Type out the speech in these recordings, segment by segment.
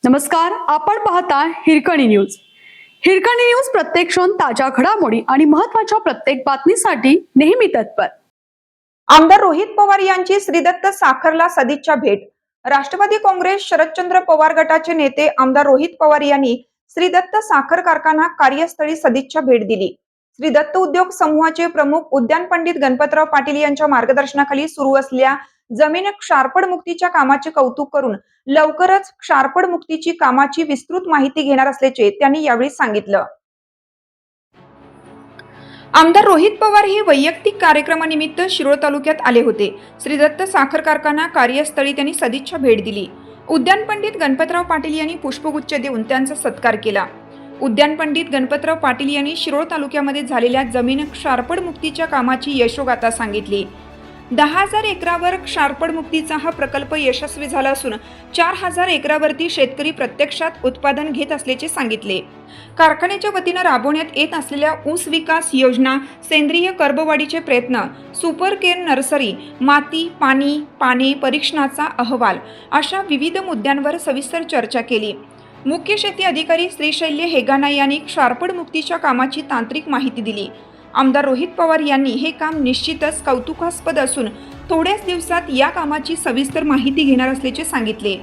नमस्कार, आपण पाहता हिरकणी न्यूज. हिरकणी न्यूज प्रत्येक क्षण ताज्या घडामोडी आणि महत्त्वाच्या प्रत्येक बातमीसाठी नेहमी तत्पर. आमदार रोहित पवार यांची श्रीदत्त साखरला सदिच्छा भेट. राष्ट्रवादी काँग्रेस शरदचंद्र पवार गटाचे नेते आमदार रोहित पवार यांनी श्रीदत्त साखर कारखाना कार्यस्थळी सदिच्छा भेट दिली. श्रीदत्त उद्योग समूहाचे प्रमुख उद्यान पंडित गणपतराव पाटील यांच्या मार्गदर्शनाखाली सुरू असलेल्या जमीन क्षारपड मुक्तीच्या कामाचे कौतुक करून लवकरच क्षारपड मुक्तीची कामाची विस्तृत माहिती घेणार असल्याचे त्यांनी यावेळी सांगितलं. आमदार रोहित पवार हे वैयक्तिक कार्यक्रमानिमित्त शिरोळ तालुक्यात आले होते. श्रीदत्त साखर कारखाना कार्यस्थळी त्यांनी सदिच्छा भेट दिली. उद्यान पंडित गणपतराव पाटील यांनी पुष्पगुच्छ देऊन त्यांचा सत्कार केला. उद्यान पंडित गणपतराव पाटील यांनी शिरोळ तालुक्यामध्ये झालेल्या जमीन क्षारपड मुक्तीच्या कामाची यशोगाथा सांगितली. 10,000 एकरावर क्षारपड मुक्तीचा हा प्रकल्प यशस्वी झाला असून 4,000 एकरावरती शेतकरी प्रत्यक्षात उत्पादन घेत असल्याचे सांगितले. कारखान्याच्या वतीनं राबवण्यात येत असलेल्या ऊस विकास योजना, सेंद्रिय कर्बवाढीचे प्रयत्न, सुपर केअर नर्सरी, माती, पाणी, पाने परीक्षणाचा अहवाल अशा विविध मुद्द्यांवर सविस्तर चर्चा केली. मुख्य शेती अधिकारी श्रीशैल्य हेगाना यांनी क्षारपड मुक्तीच्या कामाची तांत्रिक माहिती दिली. आमदार रोहित पवार यांनी हे काम निश्चितच कौतुकास्पद असून थोड्याच दिवसात या कामाची सविस्तर माहिती घेणार असल्याचे सांगितले.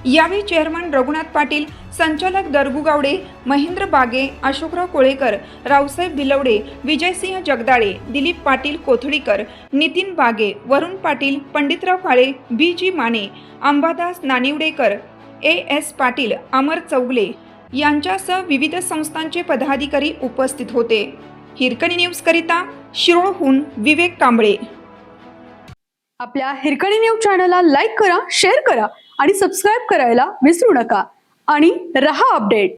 यावेळी चेअरमन रघुनाथ पाटील, संचालक दरगू गावडे, महेंद्र बागे, अशोकराव कोळेकर, रावसाहेब भिलवडे, विजयसिंह जगदाळे, दिलीप पाटील कोथळीकर, नितीन बागे, वरुण पाटील, पंडितराव काळे, बी.जी. माने, अंबादास नानिवडेकर, ए.एस. पाटील, अमर चौगले यांच्यासह विविध संस्थांचे पदाधिकारी उपस्थित होते. हिरकणी न्यूज करिता शिरोळहून विवेक कांबळे. आपल्या हिरकणी न्यूज चॅनलला लाईक करा, शेअर करा आणि सबस्क्राईब करायला विसरू नका आणि रहा अपडेट.